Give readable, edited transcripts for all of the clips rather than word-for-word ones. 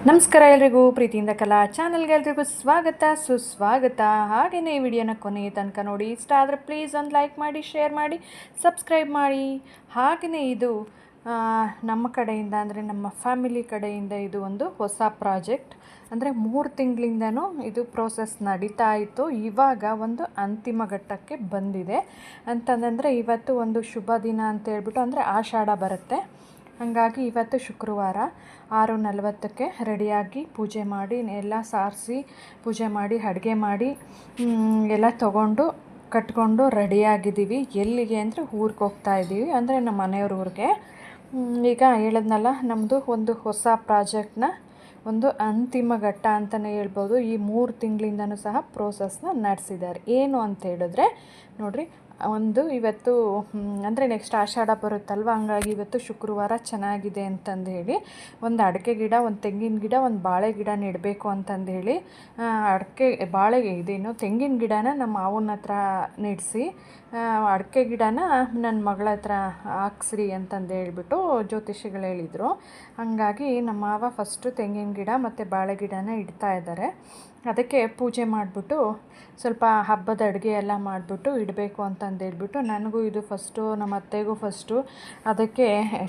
ನಮಸ್ಕಾರ ಎಲ್ರಿಗೂ, ಪ್ರೀತಿಯಿಂದ ಕಲಾ ಚಾನಲ್ಗೆ ಎಲ್ರಿಗೂ ಸ್ವಾಗತ ಸುಸ್ವಾಗತ. ಹಾಗೆಯೇ ಈ ವಿಡಿಯೋನ ಕೊನೆಯ ತನಕ ನೋಡಿ. ಇಷ್ಟ ಆದರೆ ಪ್ಲೀಸ್ ಒಂದು ಲೈಕ್ ಮಾಡಿ, ಶೇರ್ ಮಾಡಿ, ಸಬ್ಸ್ಕ್ರೈಬ್ ಮಾಡಿ. ಹಾಗೆಯೇ ಇದು ನಮ್ಮ ಕಡೆಯಿಂದ ಅಂದರೆ ನಮ್ಮ ಫ್ಯಾಮಿಲಿ ಕಡೆಯಿಂದ ಇದು ಒಂದು ಹೊಸ ಪ್ರಾಜೆಕ್ಟ್. ಅಂದರೆ 3 ತಿಂಗಳಿಂದನೂ ಇದು ಪ್ರೋಸೆಸ್ ನಡೀತಾ ಇತ್ತು. ಇವಾಗ ಒಂದು ಅಂತಿಮ ಘಟ್ಟಕ್ಕೆ ಬಂದಿದೆ. ಅಂತಂದರೆ ಇವತ್ತು ಒಂದು ಶುಭ ದಿನ ಅಂತ ಹೇಳ್ಬಿಟ್ಟು, ಅಂದರೆ ಆಷಾಢ ಬರುತ್ತೆ. ಹಾಗಾಗಿ ಇವತ್ತು ಶುಕ್ರವಾರ 6:40ಕ್ಕೆ ರೆಡಿಯಾಗಿ ಪೂಜೆ ಮಾಡಿ ಎಲ್ಲ ಸಾರಿಸಿ ಪೂಜೆ ಮಾಡಿ ಅಡುಗೆ ಮಾಡಿ ಎಲ್ಲ ತೊಗೊಂಡು ಕಟ್ಕೊಂಡು ರೆಡಿಯಾಗಿದ್ದೀವಿ. ಎಲ್ಲಿಗೆ ಅಂದರೆ ಊರಿಗೆ ಹೋಗ್ತಾಯಿದ್ದೀವಿ, ಅಂದರೆ ನಮ್ಮ ಮನೆಯವ್ರ ಊರಿಗೆ. ಈಗ ಹೇಳಿದ್ನಲ್ಲ, ನಮ್ಮದು ಒಂದು ಹೊಸ ಪ್ರಾಜೆಕ್ಟ್ನ ಒಂದು ಅಂತಿಮ ಘಟ್ಟ ಅಂತಲೇ ಹೇಳ್ಬೋದು. ಈ 3 ತಿಂಗಳಿಂದನೂ ಸಹ ಪ್ರೋಸೆಸ್ನ ನಡೆಸಿದ್ದಾರೆ. ಏನು ಅಂತ ಹೇಳಿದ್ರೆ ನೋಡಿರಿ, ಇವತ್ತು ಅಂದರೆ ನೆಕ್ಸ್ಟ್ ಆಷಾಢ ಬರುತ್ತಲ್ವ, ಹಂಗಾಗಿ ಇವತ್ತು ಶುಕ್ರವಾರ ಚೆನ್ನಾಗಿದೆ ಅಂತಂದು ಹೇಳಿ ಒಂದು ಅಡಿಕೆ ಗಿಡ, ಒಂದು ತೆಂಗಿನ ಗಿಡ, ಒಂದು ಬಾಳೆ ಗಿಡ ನೆಡಬೇಕು ಅಂತಂದು ಹೇಳಿ ತೆಂಗಿನ ಗಿಡನ ನಮ್ಮ ಮಾವನ ಹತ್ರ ನೆಡೆಸಿ, ಅಡಿಕೆ ಗಿಡನ ನನ್ನ ಮಗಳ ಹತ್ರ ಹಾಕ್ಸ್ರಿ ಅಂತಂದು ಹೇಳ್ಬಿಟ್ಟು ಜ್ಯೋತಿಷಿಗಳು ಹೇಳಿದರು. ಹಾಗಾಗಿ ನಮ್ಮ ಮಾವ ಫಸ್ಟು ತೆಂಗಿನ ಗಿಡ ಮತ್ತು ಬಾಳೆ ಗಿಡನ ಇಡ್ತಾ ಇದ್ದಾರೆ. ಅದಕ್ಕೆ ಪೂಜೆ ಮಾಡಿಬಿಟ್ಟು ಸ್ವಲ್ಪ ಹಬ್ಬದ ಅಡುಗೆ ಎಲ್ಲ ಮಾಡಿಬಿಟ್ಟು ಇಡಬೇಕು ಅಂತಂದು ಹೇಳ್ಬಿಟ್ಟು, ನನಗೂ ಇದು ಫಸ್ಟು, ನಮ್ಮ ಅತ್ತೆಗೂ ಫಸ್ಟು. ಅದಕ್ಕೆ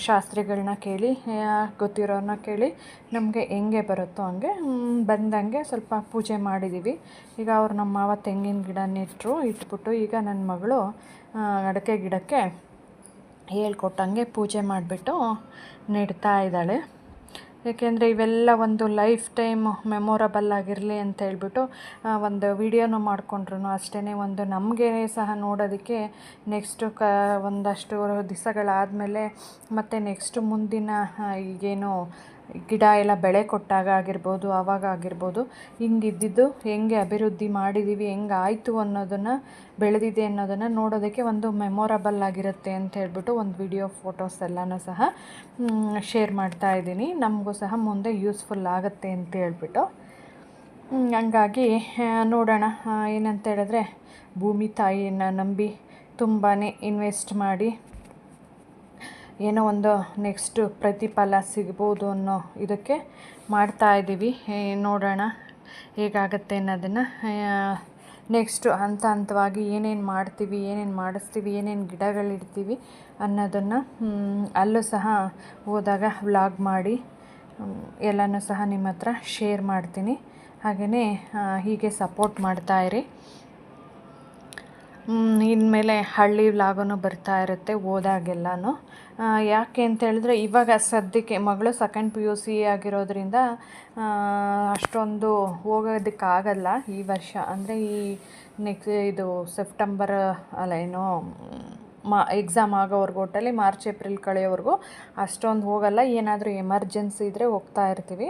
ಶಾಸ್ತ್ರಿಗಳನ್ನ ಕೇಳಿ, ಗೊತ್ತಿರೋರನ್ನ ಕೇಳಿ, ನಮಗೆ ಹೆಂಗೆ ಬರುತ್ತೋ ಹಂಗೆ ಬಂದಂಗೆ ಸ್ವಲ್ಪ ಪೂಜೆ ಮಾಡಿದ್ದೀವಿ. ಈಗ ಅವ್ರು ನಮ್ಮ ಮಾವ ತೆಂಗಿನ ಗಿಡ ಇಟ್ಬಿಟ್ಟು, ಈಗ ನನ್ನ ಮಗಳು ಅಡಿಕೆ ಗಿಡಕ್ಕೆ ಹೇಳ್ಕೊಟ್ಟಂಗೆ ಪೂಜೆ ಮಾಡಿಬಿಟ್ಟು ನೆಡ್ತಾ ಇದ್ದಾಳೆ. ಏಕೆಂದರೆ ಇವೆಲ್ಲ ಒಂದು ಲೈಫ್ ಟೈಮ್ ಮೆಮೊರಬಲ್ ಆಗಿರಲಿ ಅಂತ ಹೇಳ್ಬಿಟ್ಟು ಒಂದು ವಿಡಿಯೋನು ಮಾಡಿಕೊಂಡ್ರು ಅಷ್ಟೇ. ಒಂದು ನಮಗೆ ಸಹ ನೋಡೋದಕ್ಕೆ ನೆಕ್ಸ್ಟು ಒಂದಷ್ಟು ದಿವಸಗಳಾದಮೇಲೆ ಮತ್ತು ನೆಕ್ಸ್ಟು ಮುಂದಿನ ಈಗೇನು ಗಿಡ ಎಲ್ಲ ಬೆಳೆ ಕೊಟ್ಟಾಗ ಆಗಿರ್ಬೋದು, ಆವಾಗ ಆಗಿರ್ಬೋದು, ಹಿಂಗಿದ್ದಿದ್ದು ಹೆಂಗೆ ಅಭಿವೃದ್ಧಿ ಮಾಡಿದ್ದೀವಿ, ಹೆಂಗೆ ಆಯಿತು ಅನ್ನೋದನ್ನು, ಬೆಳೆದಿದೆ ಅನ್ನೋದನ್ನು ನೋಡೋದಕ್ಕೆ ಒಂದು ಮೆಮೊರಬಲ್ ಆಗಿರುತ್ತೆ ಅಂತ ಹೇಳ್ಬಿಟ್ಟು ಒಂದು ವಿಡಿಯೋ ಫೋಟೋಸ್ ಎಲ್ಲನೂ ಸಹ ಶೇರ್ ಮಾಡ್ತಾ ಇದ್ದೀನಿ. ನಮಗೂ ಸಹ ಮುಂದೆ ಯೂಸ್ಫುಲ್ ಆಗುತ್ತೆ ಅಂತ ಹೇಳ್ಬಿಟ್ಟು. ಹಂಗಾಗಿ ನೋಡೋಣ. ಏನಂತ ಹೇಳಿದ್ರೆ, ಭೂಮಿ ತಾಯಿಯನ್ನು ನಂಬಿ ತುಂಬಾ ಇನ್ವೆಸ್ಟ್ ಮಾಡಿ ಏನೋ ಒಂದು ನೆಕ್ಸ್ಟು ಪ್ರತಿಫಲ ಸಿಗ್ಬೋದು ಅನ್ನೋ ಇದಕ್ಕೆ ಮಾಡ್ತಾಯಿದ್ದೀವಿ. ನೋಡೋಣ ಹೇಗಾಗುತ್ತೆ ಅನ್ನೋದನ್ನು. ನೆಕ್ಸ್ಟು ಹಂತವಾಗಿ ಏನೇನು ಮಾಡ್ತೀವಿ, ಏನೇನು ಮಾಡಿಸ್ತೀವಿ, ಏನೇನು ಗಿಡಗಳಿಡ್ತೀವಿ ಅನ್ನೋದನ್ನು ಅಲ್ಲೂ ಸಹ ಹೋದಾಗ ವ್ಲಾಗ್ ಮಾಡಿ ಎಲ್ಲನೂ ಸಹ ನಿಮ್ಮ ಹತ್ರ ಶೇರ್ ಮಾಡ್ತೀನಿ. ಹಾಗೆಯೇ ಹೀಗೆ ಸಪೋರ್ಟ್ ಮಾಡ್ತಾಯಿರಿ. ಇನ್ಮೇಲೆ ಹಳ್ಳಿ ವ್ಲಾಗನು ಬರ್ತಾ ಇರುತ್ತೆ ಹೋದಾಗೆಲ್ಲನೂ. ಯಾಕೆ ಅಂತ ಹೇಳಿದ್ರೆ, ಇವಾಗ ಸದ್ಯಕ್ಕೆ ಮಗಳು ಸೆಕೆಂಡ್ PUC ಆಗಿರೋದ್ರಿಂದ ಅಷ್ಟೊಂದು ಹೋಗೋದಕ್ಕಾಗಲ್ಲ ಈ ವರ್ಷ. ಅಂದರೆ ಇದು ಸೆಪ್ಟೆಂಬರ್ ಎಕ್ಸಾಮ್ ಆಗೋವರೆಗೂ, ಒಟ್ಟಲ್ಲಿ ಮಾರ್ಚ್ ಏಪ್ರಿಲ್ ಕಳೆಯೋವರೆಗೂ ಅಷ್ಟೊಂದು ಹೋಗಲ್ಲ. ಏನಾದರೂ ಎಮರ್ಜೆನ್ಸಿ ಇದ್ದರೆ ಹೋಗ್ತಾ ಇರ್ತೀವಿ.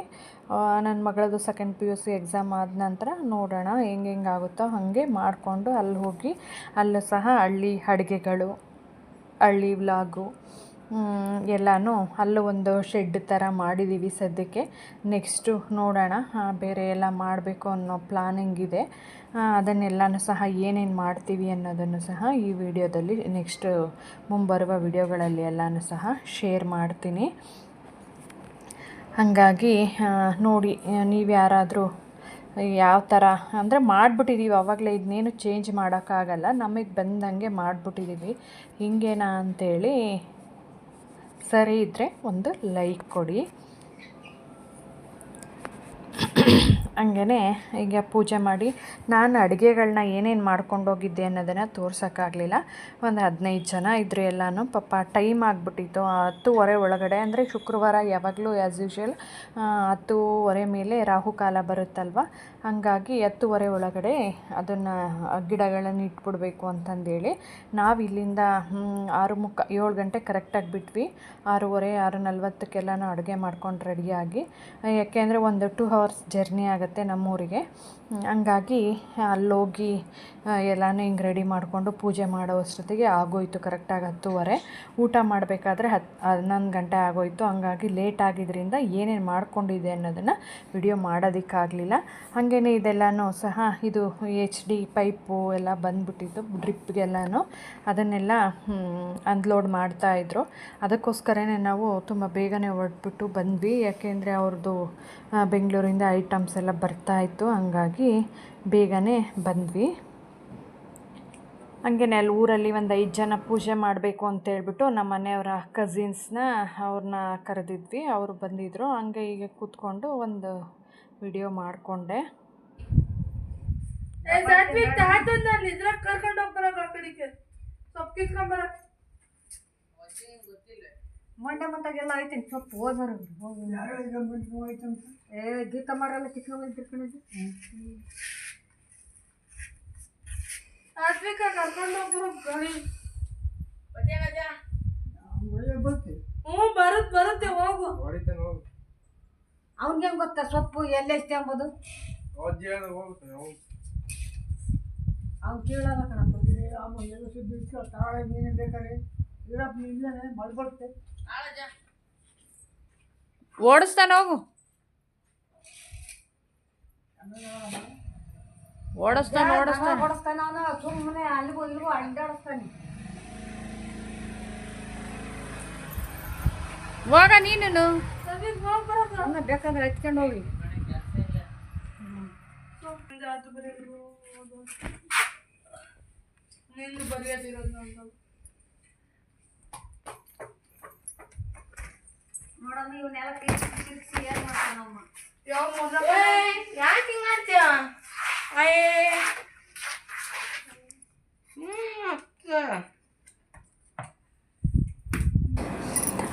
ನನ್ನ ಮಗಳದು ಸೆಕೆಂಡ್ PUC ಎಕ್ಸಾಮ್ ಆದ ನಂತರ ನೋಡೋಣ ಹೆಂಗೆ ಆಗುತ್ತೋ ಹಾಗೆ ಮಾಡಿಕೊಂಡು ಅಲ್ಲಿ ಹೋಗಿ ಅಲ್ಲೂ ಸಹ ಹಳ್ಳಿ ಅಡುಗೆಗಳು, ಹಳ್ಳಿ ವ್ಲಾಗು ಎಲ್ಲನೂ ಅಲ್ಲೂ ಒಂದು ಶೆಡ್ ಥರ ಮಾಡಿದ್ದೀವಿ ಸದ್ಯಕ್ಕೆ. ನೆಕ್ಸ್ಟು ನೋಡೋಣ, ಬೇರೆ ಎಲ್ಲ ಮಾಡಬೇಕು ಅನ್ನೋ ಪ್ಲಾನಿಂಗ್ ಇದೆ. ಅದನ್ನೆಲ್ಲನೂ ಸಹ ಏನೇನು ಮಾಡ್ತೀವಿ ಅನ್ನೋದನ್ನು ಸಹ ಈ ವಿಡಿಯೋದಲ್ಲಿ ನೆಕ್ಸ್ಟು ಮುಂಬರುವ ವಿಡಿಯೋಗಳಲ್ಲಿ ಎಲ್ಲನೂ ಸಹ ಶೇರ್ ಮಾಡ್ತೀನಿ. ಹಾಗಾಗಿ ನೋಡಿ, ನೀವು ಯಾರಾದರೂ ಯಾವ ಥರ ಅಂದರೆ ಮಾಡಿಬಿಟ್ಟಿದ್ದೀವಿ ಆವಾಗಲೇ, ಇದನ್ನೇನು ಚೇಂಜ್ ಮಾಡೋಕ್ಕಾಗಲ್ಲ, ನಮಗೆ ಬಂದಂಗೆ ಮಾಡಿಬಿಟ್ಟಿದ್ದೀವಿ. ಹಿಂಗೇನಾ ಅಂಥೇಳಿ ಸರಿ ಇದ್ದರೆ ಒಂದು ಲೈಕ್ ಕೊಡಿ. ಹಂಗೇ ಈಗ ಪೂಜೆ ಮಾಡಿ ನಾನು ಅಡುಗೆಗಳನ್ನ ಏನೇನು ಮಾಡ್ಕೊಂಡೋಗಿದ್ದೆ ಅನ್ನೋದನ್ನು ತೋರ್ಸೋಕ್ಕಾಗಲಿಲ್ಲ. ಒಂದು 15 ಜನ ಇದ್ದರು ಎಲ್ಲನೂ. ಪಾಪ ಟೈಮ್ ಆಗಿಬಿಟ್ಟಿತ್ತು 10:30 ಒಳಗಡೆ. ಅಂದರೆ ಶುಕ್ರವಾರ ಯಾವಾಗಲೂ ಆ್ಯಸ್ ಯೂಶ್ವಲ್ 10:30 ಮೇಲೆ ರಾಹುಕಾಲ ಬರುತ್ತಲ್ವ, ಹಾಗಾಗಿ 10:30 ಒಳಗಡೆ ಅದನ್ನು ಗಿಡಗಳನ್ನು ಇಟ್ಬಿಡ್ಬೇಕು ಅಂತಂದೇಳಿ ನಾವು ಇಲ್ಲಿಂದ 7 ಗಂಟೆ ಕರೆಕ್ಟಾಗಿ ಬಿಟ್ವಿ. 6:30 6:40 ಅಡುಗೆ ಮಾಡ್ಕೊಂಡು ರೆಡಿಯಾಗಿ, ಯಾಕೆಂದರೆ ಒಂದು 2 hours ಜರ್ನಿ ಆಗುತ್ತೆ ಆಗುತ್ತೆ ನಮ್ಮೂರಿಗೆ. ಹಂಗಾಗಿ ಅಲ್ಲೋಗಿ ಎಲ್ಲನೂ ಹಿಂಗೆ ರೆಡಿ ಮಾಡಿಕೊಂಡು ಪೂಜೆ ಮಾಡೋ ಅಷ್ಟೊತ್ತಿಗೆ ಆಗೋಯಿತು ಕರೆಕ್ಟಾಗಿ 10:30. ಊಟ ಮಾಡಬೇಕಾದ್ರೆ 11 ಗಂಟೆ ಆಗೋಯಿತು. ಹಂಗಾಗಿ ಲೇಟ್ ಆಗಿದ್ದರಿಂದ ಏನೇನು ಮಾಡ್ಕೊಂಡಿದೆ ಅನ್ನೋದನ್ನು ವಿಡಿಯೋ ಮಾಡೋದಕ್ಕಾಗಲಿಲ್ಲ. ಹಾಗೇ ಇದೆಲ್ಲನೂ ಸಹ ಇದು HD ಪೈಪು ಎಲ್ಲ ಬಂದುಬಿಟ್ಟಿತ್ತು ಡ್ರಿಪ್ಗೆಲ್ಲನೂ, ಅದನ್ನೆಲ್ಲ ಅನ್ಲೋಡ್ ಮಾಡ್ತಾಯಿದ್ರು. ಅದಕ್ಕೋಸ್ಕರನೇ ನಾವು ತುಂಬ ಬೇಗನೆ ಹೊರಟ್ಬಿಟ್ಟು ಬಂದ್ವಿ. ಯಾಕೆಂದರೆ ಅವ್ರದ್ದು ಬೆಂಗಳೂರಿಂದ ಐಟಮ್ಸ್ ಎಲ್ಲ ಬರ್ತಾಯಿತ್ತು, ಹಂಗಾಗಿ ಬೇಗನೆ ಬಂದ್ವಿ. ಹಾಗೇ ಅಲ್ಲಿ ಊರಲ್ಲಿ ಒಂದು 5 ಜನ ಪೂಜೆ ಮಾಡಬೇಕು ಅಂತೇಳ್ಬಿಟ್ಟು ನಮ್ಮ ಮನೆಯವರ ಕಸಿನ್ಸ್ನ ಅವ್ರನ್ನ ಕರೆದಿದ್ವಿ. ಅವರು ಬಂದಿದ್ದರು. ಹಂಗೆ ಈಗ ಕೂತ್ಕೊಂಡು ಒಂದು ವಿಡಿಯೋ ಮಾಡಿಕೊಂಡೆ. ಮಂಡೆ ಮಂತಾಗೆಲ್ಲ ಐತಿ ಸ್ವಲ್ಪ ಹೋದ್ರು ಗೀತ ಮಾರೆಲ್ಲ ಕಿತ್ಕೊಂಡು ತಿರ್ಕೊಂಡಿದ್ದು ಬರುತ್ತೆ ಹೋಗು. ಅವ್ನಿಗೆ ಗೊತ್ತಾ ಸೊಪ್ಪು ಎಲ್ಲೆಷ್ಟು ಎಂಬುದು ಅವ್ನು ಕೇಳಲ್ಲ ಕಣಪ್ಪ. ಎಲ್ಲ ಸುದ್ದಿ ತಾಳೆ ನೀನು ಬೇಕಾರೆ ಇರಪ್ಪ ನಿಲ್ಲೇನೆ ಮಲ್ಬರುತ್ತೆ. ಓಡಿಸ್ತಾನೆ ಹೋಗು, ಓಡಿಸ್ತಾನೆ ಅವನು ಸುಮ್ಮನೆ ಅಲ್ಲಿಗೂ ಇಲ್ಲಿಗೂ ಅಡ್ಡಾಡಿಸ್ತಾನೆ. ಹೋಗ ನೀನು ಬೇಕಾದ್ರೆ ಎತ್ಕೊಂಡು ಹೋಗಿ. ನೋಡಮ್ಮ ಇವನ್ನೆಲ್ಲ ತಿರ್ಸಿ ಏನ್ ಮಾಡ್ತಾನಮ್ಮ. ಯಾಕೆ ಹಿಂಗ್ ಮಾಡ್ತೀಯ?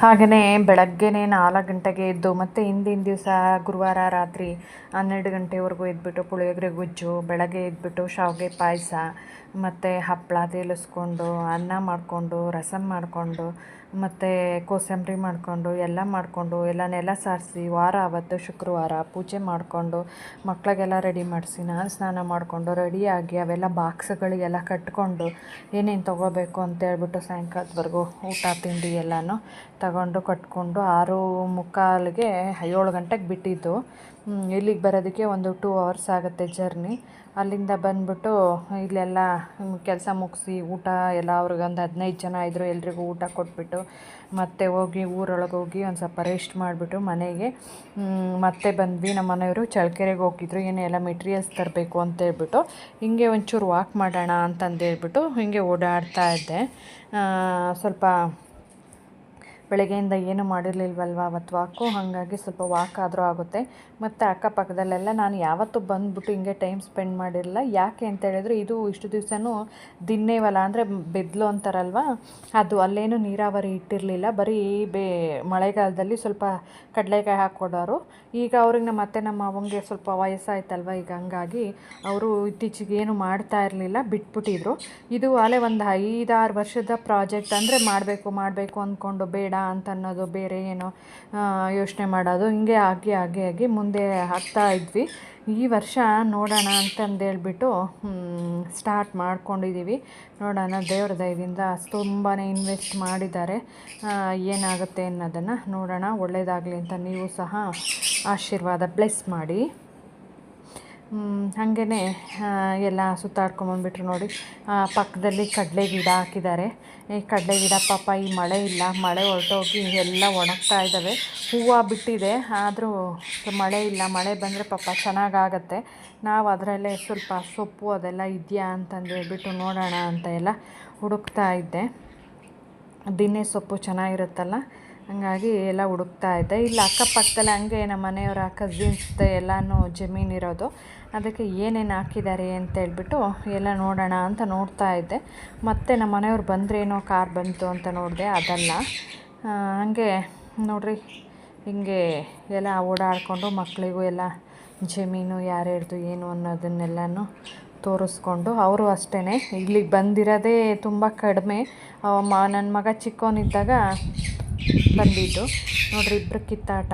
ಹಾಗೆಯೇ ಬೆಳಗ್ಗೆನೇ 4 ಗಂಟೆಗೆ ಎದ್ದು ಮತ್ತು ಹಿಂದಿನ ದಿವಸ ಗುರುವಾರ ರಾತ್ರಿ 12 ಗಂಟೆವರೆಗೂ ಎದ್ಬಿಟ್ಟು ಪುಳಿಯೋಗರೆ ಗೊಜ್ಜು, ಬೆಳಗ್ಗೆ ಎದ್ಬಿಟ್ಟು ಶಾವಿಗೆ ಪಾಯಸ ಮತ್ತು ಹಪ್ಪಳ ತೇಲಿಸ್ಕೊಂಡು, ಅನ್ನ ಮಾಡಿಕೊಂಡು, ರಸಮ್ ಮಾಡಿಕೊಂಡು, ಮತ್ತು ಕೋಸಂಬರಿ ಮಾಡಿಕೊಂಡು ಎಲ್ಲ ಮಾಡಿಕೊಂಡು ಎಲ್ಲ ನೆಲ ಸಾರಿಸಿ ವಾರ ಅವತ್ತು ಶುಕ್ರವಾರ ಪೂಜೆ ಮಾಡಿಕೊಂಡು ಮಕ್ಕಳಿಗೆಲ್ಲ ರೆಡಿ ಮಾಡಿಸಿ ನಾನು ಸ್ನಾನ ಮಾಡಿಕೊಂಡು ರೆಡಿಯಾಗಿ ಅವೆಲ್ಲ ಬಾಕ್ಸ್ಗಳಿಗೆಲ್ಲ ಕಟ್ಕೊಂಡು ಏನೇನು ತೊಗೋಬೇಕು ಅಂತೇಳ್ಬಿಟ್ಟು ಸಾಯಂಕಾಲದವರೆಗೂ ಊಟ ತಿಂಡಿ ಎಲ್ಲನೂ ತಗೊಂಡು ಕಟ್ಕೊಂಡು 6:45ಗೆ 7 ಗಂಟೆಗೆ ಬಿಟ್ಟಿದ್ದು. ಇಲ್ಲಿಗೆ ಬರೋದಕ್ಕೆ ಒಂದು 2 ಅವರ್ಸ್ ಆಗುತ್ತೆ ಜರ್ನಿ. ಅಲ್ಲಿಂದ ಬಂದ್ಬಿಟ್ಟು ಇಲ್ಲೆಲ್ಲ ಕೆಲಸ ಮುಗಿಸಿ ಊಟ ಎಲ್ಲ ಅವ್ರಿಗೆ ಒಂದು 15 ಜನ ಇದ್ದರು, ಎಲ್ರಿಗೂ ಊಟ ಕೊಟ್ಬಿಟ್ಟು ಮತ್ತೆ ಹೋಗಿ ಊರೊಳಗೆ ಹೋಗಿ ಒಂದು ಸ್ವಲ್ಪ ರೆಸ್ಟ್ ಮಾಡಿಬಿಟ್ಟು ಮನೆಗೆ ಮತ್ತೆ ಬಂದ್ವಿ. ನಮ್ಮ ಮನೆಯವರು ಚಳ್ಳಕೆರೆಗೆ ಹೋಗಿದ್ರು, ಏನೆಲ್ಲ ಮೆಟೀರಿಯಲ್ಸ್ ತರಬೇಕು ಅಂತೇಳ್ಬಿಟ್ಟು. ಹಿಂಗೆ ಒಂಚೂರು ವಾಕ್ ಮಾಡೋಣ ಅಂತಂದೇಳ್ಬಿಟ್ಟು ಹಿಂಗೆ ಓಡಾಡ್ತಾ ಇದ್ದೆ. ಸ್ವಲ್ಪ ಬೆಳಗ್ಗೆಯಿಂದ ಏನು ಮಾಡಿರಲಿಲ್ವಲ್ವ ಅವತ್ತು ವಾಕು, ಹಾಗಾಗಿ ಸ್ವಲ್ಪ ವಾಕ್ ಆದರೂ ಆಗುತ್ತೆ. ಮತ್ತು ಅಕ್ಕಪಕ್ಕದಲ್ಲೆಲ್ಲ ನಾನು ಯಾವತ್ತೂ ಬಂದುಬಿಟ್ಟು ಹಿಂಗೆ ಟೈಮ್ ಸ್ಪೆಂಡ್ ಮಾಡಿರಲಿಲ್ಲ. ಯಾಕೆ ಅಂತೇಳಿದ್ರೆ ಇದು ಇಷ್ಟು ದಿವಸನೂ ದಿನ್ನೇವಲ್ಲ ಅಂದರೆ ಬೆದ್ಲು ಅಂತಾರಲ್ವ, ಅದು ಅಲ್ಲೇನು ನೀರಾವರಿ ಇಟ್ಟಿರಲಿಲ್ಲ. ಬರೀ ಮಳೆಗಾಲದಲ್ಲಿ ಸ್ವಲ್ಪ ಕಡಲೆಕಾಯಿ ಹಾಕ್ಕೊಡೋರು. ಈಗ ಅವ್ರಿಗೆ ಮತ್ತೆ ನಮ್ಮ ಅವಂಗೆ ಸ್ವಲ್ಪ ವಯಸ್ಸಾಯ್ತಲ್ವ, ಈಗ ಹಂಗಾಗಿ ಅವರು ಇತ್ತೀಚೆಗೆ ಏನು ಮಾಡ್ತಾ ಇರಲಿಲ್ಲ, ಬಿಟ್ಬಿಟ್ಟಿದ್ರು. ಇದು ಅಲ್ಲೇ ಒಂದು 5-6 ವರ್ಷದ ಪ್ರಾಜೆಕ್ಟ್. ಅಂದರೆ ಮಾಡಬೇಕು ಅಂದ್ಕೊಂಡು ಬೇಡ ಅಂತ ಅನ್ನೋದು, ಬೇರೆ ಏನೋ ಯೋಚನೆ ಮಾಡೋದು, ಹಿಂಗೆ ಆಗಿ ಮುಂದೆ ಹಾಕ್ತಾ ಇದ್ವಿ. ಈ ವರ್ಷ ನೋಡೋಣ ಅಂತಂದೇಳ್ಬಿಟ್ಟು ಸ್ಟಾರ್ಟ್ ಮಾಡ್ಕೊಂಡಿದ್ದೀವಿ. ನೋಡೋಣ, ದೇವ್ರ ದಯದಿಂದ ತುಂಬಾ ಇನ್ವೆಸ್ಟ್ ಮಾಡಿದ್ದಾರೆ, ಏನಾಗುತ್ತೆ ಅನ್ನೋದನ್ನು ನೋಡೋಣ. ಒಳ್ಳೆಯದಾಗಲಿ ಅಂತ ನೀವು ಸಹ ಆಶೀರ್ವಾದ ಬ್ಲೆಸ್ ಮಾಡಿ. ಹಾಗೇ ಎಲ್ಲ ಸುತ್ತಾಡ್ಕೊಂಬಂದ್ಬಿಟ್ರು ನೋಡಿ. ಪಕ್ಕದಲ್ಲಿ ಕಡಲೆ ಗಿಡ ಹಾಕಿದ್ದಾರೆ. ಈ ಕಡಲೆ ಗಿಡ ಪಾಪ ಈ ಮಳೆ ಇಲ್ಲ, ಮಳೆ ಹೊರಟೋಗಿ ಎಲ್ಲ ಒಣಗ್ತಾ ಇದ್ದಾವೆ. ಹೂವು ಬಿಟ್ಟಿದೆ, ಆದರೂ ಮಳೆ ಇಲ್ಲ. ಮಳೆ ಬಂದರೆ ಪಾಪ ಚೆನ್ನಾಗಾಗತ್ತೆ. ನಾವು ಅದರಲ್ಲೇ ಸ್ವಲ್ಪ ಸೊಪ್ಪು ಅದೆಲ್ಲ ಇದೆಯಾ ಅಂತಂದೇಳ್ಬಿಟ್ಟು ನೋಡೋಣ ಅಂತ ಎಲ್ಲ ಹುಡುಕ್ತಾ ಇದ್ದೆ. ದಿನೇ ಸೊಪ್ಪು ಚೆನ್ನಾಗಿರುತ್ತಲ್ಲ, ಹಂಗಾಗಿ ಎಲ್ಲ ಹುಡುಕ್ತಾ ಇದ್ದೆ. ಇಲ್ಲಿ ಅಕ್ಕಪಕ್ಕದಲ್ಲಿ ಹಂಗೆ ನಮ್ಮ ಮನೆಯವರ ಕಸಿನ್ಸ್ ಎಲ್ಲನೂ ಜಮೀನಿರೋದು, ಅದಕ್ಕೆ ಏನೇನು ಹಾಕಿದ್ದಾರೆ ಅಂತೇಳ್ಬಿಟ್ಟು ಎಲ್ಲ ನೋಡೋಣ ಅಂತ ನೋಡ್ತಾ ಇದ್ದೆ. ಮತ್ತು ನಮ್ಮ ಮನೆಯವ್ರು ಬಂದ್ರೇನೋ ಕಾರ್ ಬಂತು ಅಂತ ನೋಡಿದೆ, ಅದಲ್ಲ. ಹಾಗೆ ನೋಡ್ರಿ, ಹಿಂಗೆ ಎಲ್ಲ ಓಡಾಡಿಕೊಂಡು ಮಕ್ಕಳಿಗೂ ಎಲ್ಲ ಜಮೀನು ಯಾರ್ಯಾರ್ದು ಏನು ಅನ್ನೋದನ್ನೆಲ್ಲನೂ ತೋರಿಸ್ಕೊಂಡು, ಅವರು ಅಷ್ಟೇ ಇಲ್ಲಿಗೆ ಬಂದಿರೋದೇ ತುಂಬ ಕಡಿಮೆ. ನನ್ನ ಮಗ ಚಿಕ್ಕವನಿದ್ದಾಗ ಬಂದಿದ್ದು ನೋಡ್ರಿ, ಇಬ್ಬರು ಕಿತ್ತಾಟ.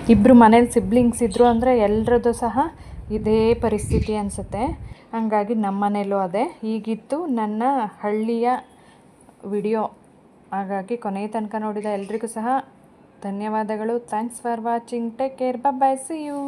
ಇಬ್ಬರು ಮನೇಲಿ ಸಿಬ್ಲಿಂಗ್ಸ್ ಇದ್ದರು ಅಂದರೆ ಎಲ್ಲರದ್ದು ಸಹ ಇದೇ ಪರಿಸ್ಥಿತಿ ಅನಿಸುತ್ತೆ. ಹಂಗಾಗಿ ನಮ್ಮ ಮನೇಲೂ ಅದೇ ಹೀಗಿತ್ತು ನನ್ನ ಹಳ್ಳಿಯ ವಿಡಿಯೋ. ಹಾಗಾಗಿ ಕೊನೆಯ ತನಕ ನೋಡಿದ ಎಲ್ರಿಗೂ ಸಹ ಧನ್ಯವಾದಗಳು. Thanks for watching. Take care. Bye bye. See you.